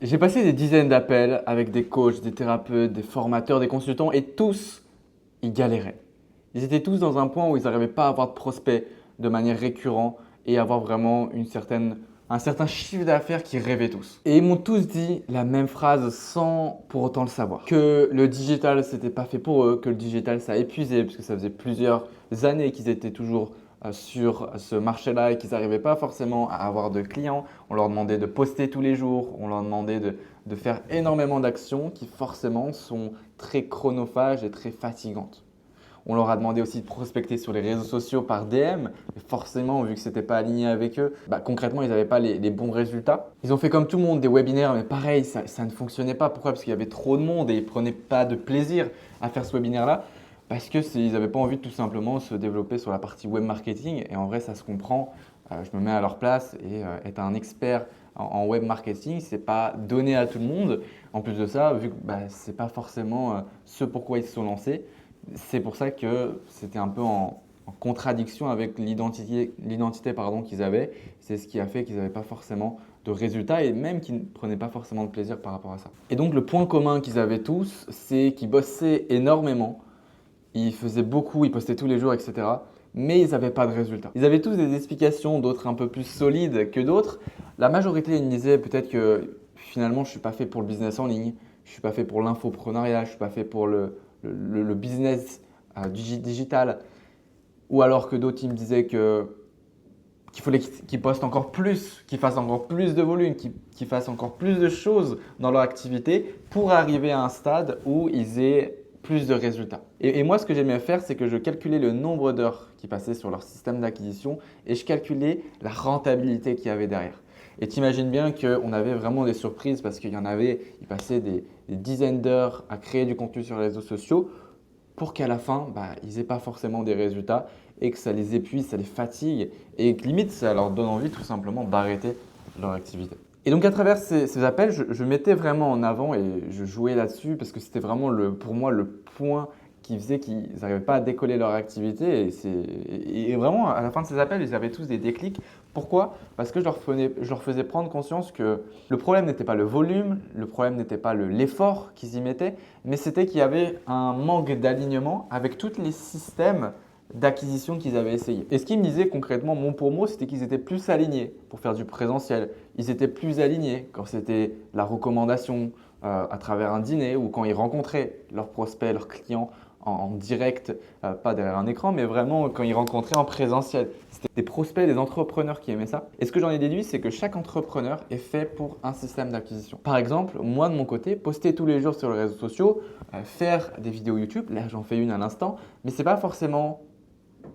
J'ai passé des dizaines d'appels avec des coachs, des thérapeutes, des formateurs, des consultants et tous, ils galéraient. Ils étaient tous dans un point où ils n'arrivaient pas à avoir de prospects de manière récurrente et avoir vraiment un certain chiffre d'affaires qu'ils rêvaient tous. Et ils m'ont tous dit la même phrase sans pour autant le savoir. Que le digital, c'était pas fait pour eux, que le digital, ça a épuisé parce que ça faisait plusieurs années qu'ils étaient toujours sur ce marché-là et qu'ils n'arrivaient pas forcément à avoir de clients. On leur demandait de poster tous les jours, on leur demandait de faire énormément d'actions qui forcément sont très chronophages et très fatigantes. On leur a demandé aussi de prospecter sur les réseaux sociaux par DM. Mais forcément, vu que ce n'était pas aligné avec eux, concrètement, ils n'avaient pas les bons résultats. Ils ont fait comme tout le monde, des webinaires, mais pareil, ça ne fonctionnait pas. Pourquoi? Parce qu'il y avait trop de monde et ils ne prenaient pas de plaisir à faire ce webinaire-là. Parce qu'ils n'avaient pas envie de tout simplement se développer sur la partie web marketing. Et en vrai, ça se comprend. Je me mets à leur place et être un expert en web marketing, ce n'est pas donné à tout le monde. En plus de ça, vu que ce n'est pas forcément ce pourquoi ils se sont lancés, c'est pour ça que c'était un peu en contradiction avec l'identité qu'ils avaient. C'est ce qui a fait qu'ils n'avaient pas forcément de résultats et même qu'ils ne prenaient pas forcément de plaisir par rapport à ça. Et donc le point commun qu'ils avaient tous, c'est qu'ils bossaient énormément, ils faisaient beaucoup, ils postaient tous les jours, etc. Mais ils n'avaient pas de résultats. Ils avaient tous des explications, d'autres un peu plus solides que d'autres. La majorité, ils me disaient peut-être que finalement, je ne suis pas fait pour le business en ligne, je ne suis pas fait pour l'infoprenariat, je ne suis pas fait pour le business digital. Ou alors que d'autres, ils me disaient qu'il fallait qu'ils postent encore plus, qu'ils fassent encore plus de volume, qu'ils fassent encore plus de choses dans leur activité pour arriver à un stade où ils aient plus de résultats. Et moi, ce que j'aimais faire, c'est que je calculais le nombre d'heures qui passaient sur leur système d'acquisition et je calculais la rentabilité qu'il y avait derrière. Et tu imagines bien qu'on avait vraiment des surprises parce qu'il y en avait, ils passaient des dizaines d'heures à créer du contenu sur les réseaux sociaux pour qu'à la fin, ils n'aient pas forcément des résultats et que ça les épuise, ça les fatigue et que limite, ça leur donne envie tout simplement d'arrêter leur activité. Et donc à travers ces appels, je mettais vraiment en avant et je jouais là-dessus parce que c'était vraiment pour moi le point qui faisait qu'ils n'arrivaient pas à décoller leur activité. Et vraiment, à la fin de ces appels, ils avaient tous des déclics. Pourquoi? Parce que je leur faisais prendre conscience que le problème n'était pas le volume, le problème n'était pas l'effort qu'ils y mettaient, mais c'était qu'il y avait un manque d'alignement avec tous les systèmes d'acquisition qu'ils avaient essayé. Et ce qu'ils me disaient concrètement, mot pour mot, c'était qu'ils étaient plus alignés pour faire du présentiel. Ils étaient plus alignés quand c'était la recommandation à travers un dîner ou quand ils rencontraient leurs prospects, leurs clients en direct, pas derrière un écran, mais vraiment quand ils rencontraient en présentiel. C'était des prospects, des entrepreneurs qui aimaient ça. Et ce que j'en ai déduit, c'est que chaque entrepreneur est fait pour un système d'acquisition. Par exemple, moi de mon côté, poster tous les jours sur les réseaux sociaux, faire des vidéos YouTube, là j'en fais une à l'instant, mais ce n'est pas forcément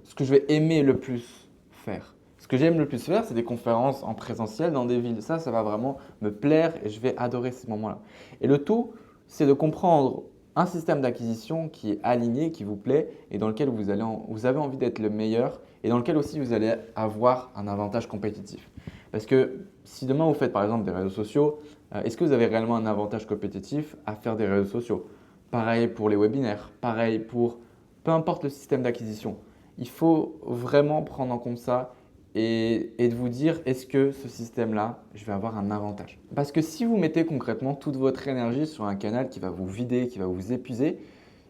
ce que je vais aimer le plus faire. Ce que j'aime le plus faire, c'est des conférences en présentiel dans des villes. Ça va vraiment me plaire et je vais adorer ces moments-là. Et le tout, c'est de comprendre un système d'acquisition qui est aligné, qui vous plaît et dans lequel vous avez envie d'être le meilleur et dans lequel aussi vous allez avoir un avantage compétitif. Parce que si demain vous faites par exemple des réseaux sociaux, est-ce que vous avez réellement un avantage compétitif à faire des réseaux sociaux? Pareil pour les webinaires, pareil pour peu importe le système d'acquisition. Il faut vraiment prendre en compte ça et de vous dire est-ce que ce système-là, je vais avoir un avantage. Parce que si vous mettez concrètement toute votre énergie sur un canal qui va vous vider, qui va vous épuiser,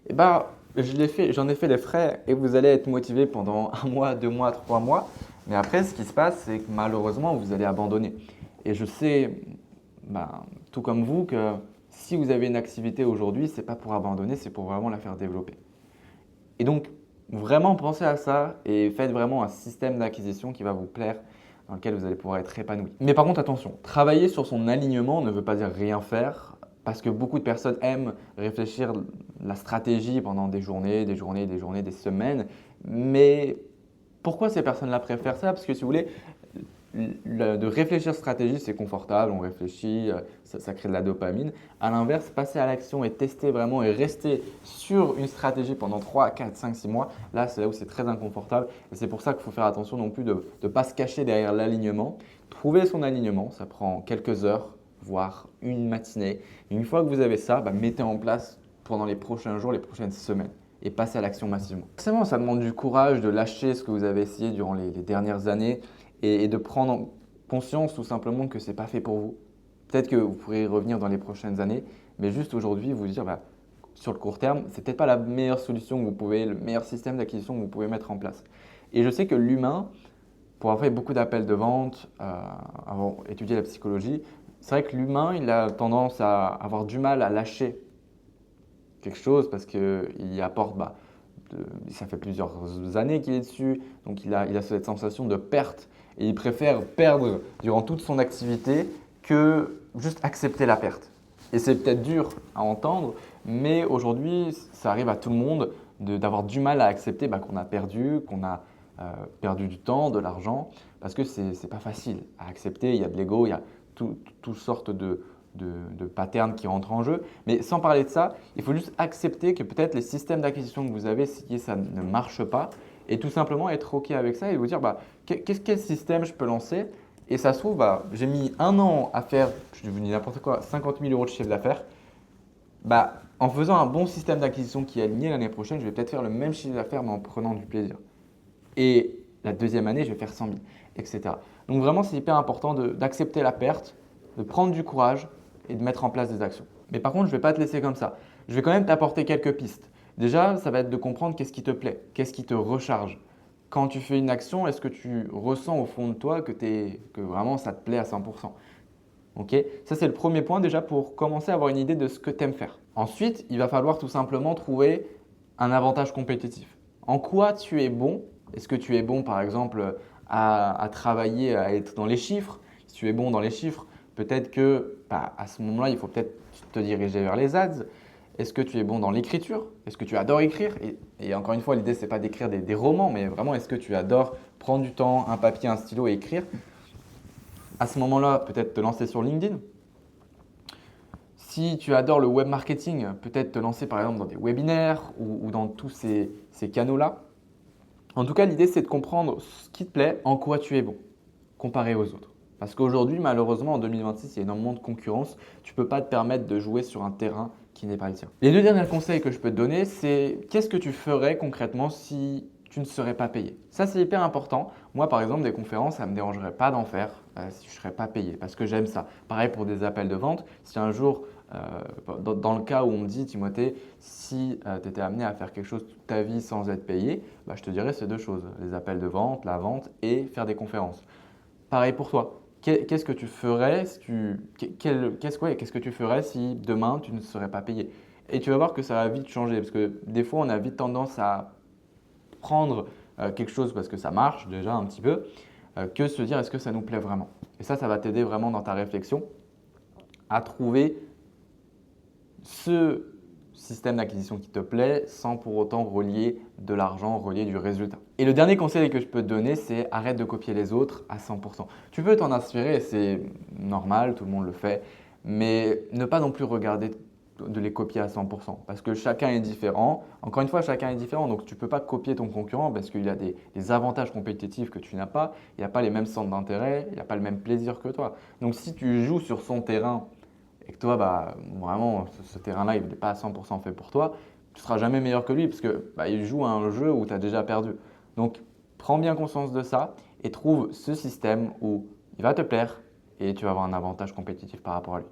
eh ben, j'en ai fait les frais et vous allez être motivé pendant un mois, 2 mois, 3 mois. Mais après, ce qui se passe, c'est que malheureusement, vous allez abandonner. Et je sais, tout comme vous, que si vous avez une activité aujourd'hui, ce n'est pas pour abandonner, c'est pour vraiment la faire développer. Et donc, vraiment pensez à ça et faites vraiment un système d'acquisition qui va vous plaire, dans lequel vous allez pouvoir être épanoui. Mais par contre, attention, travailler sur son alignement ne veut pas dire rien faire, parce que beaucoup de personnes aiment réfléchir la stratégie pendant des journées, des journées, des journées, des semaines. Mais pourquoi ces personnes-là préfèrent ça? Parce que si vous voulez, de réfléchir stratégie, c'est confortable, on réfléchit, ça crée de la dopamine. À l'inverse, passer à l'action et tester vraiment et rester sur une stratégie pendant 3, 4, 5, 6 mois, là, c'est là où c'est très inconfortable. Et c'est pour ça qu'il faut faire attention non plus de ne pas se cacher derrière l'alignement. Trouver son alignement, ça prend quelques heures, voire une matinée. Et une fois que vous avez ça, mettez en place pendant les prochains jours, les prochaines semaines et passez à l'action massivement. Forcément, ça demande du courage de lâcher ce que vous avez essayé durant les dernières années et de prendre conscience tout simplement que ce n'est pas fait pour vous, Peut-être que vous pourrez y revenir dans les prochaines années, mais juste aujourd'hui, vous dire, sur le court terme, c'est peut-être pas la meilleure solution que vous pouvez, le meilleur système d'acquisition que vous pouvez mettre en place. Et je sais que l'humain, pour avoir fait beaucoup d'appels de vente, avoir étudié la psychologie, c'est vrai que l'humain, il a tendance à avoir du mal à lâcher quelque chose parce qu'il apporte, ça fait plusieurs années qu'il est dessus, donc il a cette sensation de perte et il préfère perdre durant toute son activité que juste accepter la perte. Et c'est peut-être dur à entendre, mais aujourd'hui, ça arrive à tout le monde d'avoir du mal à accepter qu'on a perdu du temps, de l'argent, parce que ce n'est pas facile à accepter. Il y a de l'ego, il y a toutes sortes de patterns qui rentrent en jeu. Mais sans parler de ça, il faut juste accepter que peut-être les systèmes d'acquisition que vous avez, si ça ne marche pas, et tout simplement être OK avec ça et vous dire quel système je peux lancer. Et ça se trouve, j'ai mis 1 an à faire, je vous dis n'importe quoi, 50 000 euros de chiffre d'affaires. En faisant un bon système d'acquisition qui est aligné l'année prochaine, je vais peut-être faire le même chiffre d'affaires mais en prenant du plaisir. Et la deuxième année, je vais faire 100 000, etc. Donc vraiment, c'est hyper important d'accepter la perte, de prendre du courage et de mettre en place des actions. Mais par contre, je ne vais pas te laisser comme ça. Je vais quand même t'apporter quelques pistes. Déjà, ça va être de comprendre qu'est-ce qui te plaît, qu'est-ce qui te recharge. Quand tu fais une action, est-ce que tu ressens au fond de toi que vraiment ça te plaît à 100%? Ok. Ça, c'est le premier point déjà pour commencer à avoir une idée de ce que tu aimes faire. Ensuite, il va falloir tout simplement trouver un avantage compétitif. En quoi tu es bon? Est-ce que tu es bon, par exemple, à travailler, à être dans les chiffres? Si tu es bon dans les chiffres, peut-être que à ce moment-là, il faut peut-être te diriger vers les ads. Est-ce que tu es bon dans l'écriture? Est-ce que tu adores écrire? Et encore une fois, l'idée, ce n'est pas d'écrire des romans, mais vraiment, est-ce que tu adores prendre du temps, un papier, un stylo et écrire? À ce moment-là, peut-être te lancer sur LinkedIn. Si tu adores le web marketing, peut-être te lancer par exemple dans des webinaires ou dans tous ces canaux-là. En tout cas, l'idée, c'est de comprendre ce qui te plaît, en quoi tu es bon, comparé aux autres. Parce qu'aujourd'hui, malheureusement, en 2026, il y a énormément de concurrence. Tu ne peux pas te permettre de jouer sur un terrain qui n'est pas le tien. Les deux derniers conseils que je peux te donner, c'est qu'est-ce que tu ferais concrètement si tu ne serais pas payé? Ça, c'est hyper important. Moi, par exemple, des conférences, ça ne me dérangerait pas d'en faire si je ne serais pas payé parce que j'aime ça. Pareil pour des appels de vente. Si un jour, dans le cas où on me dit, Timothée, si tu étais amené à faire quelque chose toute ta vie sans être payé, je te dirais ces deux choses, les appels de vente, la vente et faire des conférences. Pareil pour toi. Qu'est-ce que tu ferais si qu'est-ce que tu ferais si demain tu ne serais pas payé? Et tu vas voir que ça va vite changer parce que des fois on a vite tendance à prendre quelque chose parce que ça marche déjà un petit peu, que se dire est-ce que ça nous plaît vraiment? Et ça va t'aider vraiment dans ta réflexion à trouver ce système d'acquisition qui te plaît sans pour autant relier de l'argent, relier du résultat. Et le dernier conseil que je peux te donner, c'est arrête de copier les autres à 100%. Tu peux t'en inspirer, c'est normal, tout le monde le fait, mais ne pas non plus regarder de les copier à 100% parce que chacun est différent. Encore une fois, chacun est différent, donc tu ne peux pas copier ton concurrent parce qu'il a des avantages compétitifs que tu n'as pas, il n'a pas les mêmes centres d'intérêt, il n'a pas le même plaisir que toi. Donc si tu joues sur son terrain et que toi, vraiment, ce terrain-là, il n'est pas à 100% fait pour toi, tu ne seras jamais meilleur que lui parce qu'il joue à un jeu où tu as déjà perdu. Donc, prends bien conscience de ça et trouve ce système où il va te plaire et tu vas avoir un avantage compétitif par rapport à lui.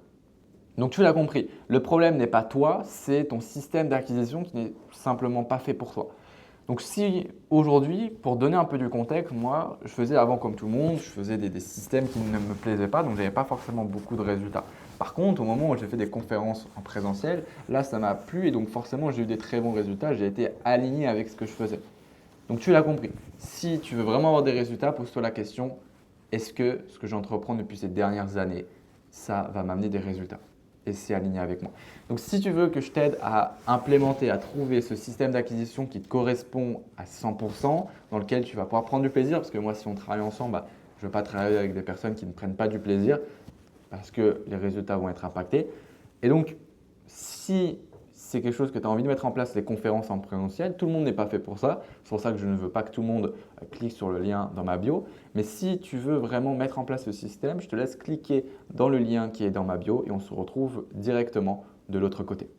Donc, tu l'as compris, le problème n'est pas toi, c'est ton système d'acquisition qui n'est simplement pas fait pour toi. Donc si aujourd'hui, pour donner un peu du contexte, moi, je faisais avant comme tout le monde, je faisais des systèmes qui ne me plaisaient pas, donc je n'avais pas forcément beaucoup de résultats. Par contre, au moment où j'ai fait des conférences en présentiel, là, ça m'a plu et donc forcément, j'ai eu des très bons résultats, j'ai été aligné avec ce que je faisais. Donc tu l'as compris, si tu veux vraiment avoir des résultats, pose-toi la question, est-ce que ce que j'entreprends depuis ces dernières années, ça va m'amener des résultats? Et c'est aligné avec moi. Donc si tu veux que je t'aide à implémenter, à trouver ce système d'acquisition qui te correspond à 100%, dans lequel tu vas pouvoir prendre du plaisir, parce que moi si on travaille ensemble, je ne veux pas travailler avec des personnes qui ne prennent pas du plaisir, parce que les résultats vont être impactés. Et donc si c'est quelque chose que tu as envie de mettre en place, les conférences en présentiel, tout le monde n'est pas fait pour ça. C'est pour ça que je ne veux pas que tout le monde clique sur le lien dans ma bio. Mais si tu veux vraiment mettre en place ce système, je te laisse cliquer dans le lien qui est dans ma bio et on se retrouve directement de l'autre côté.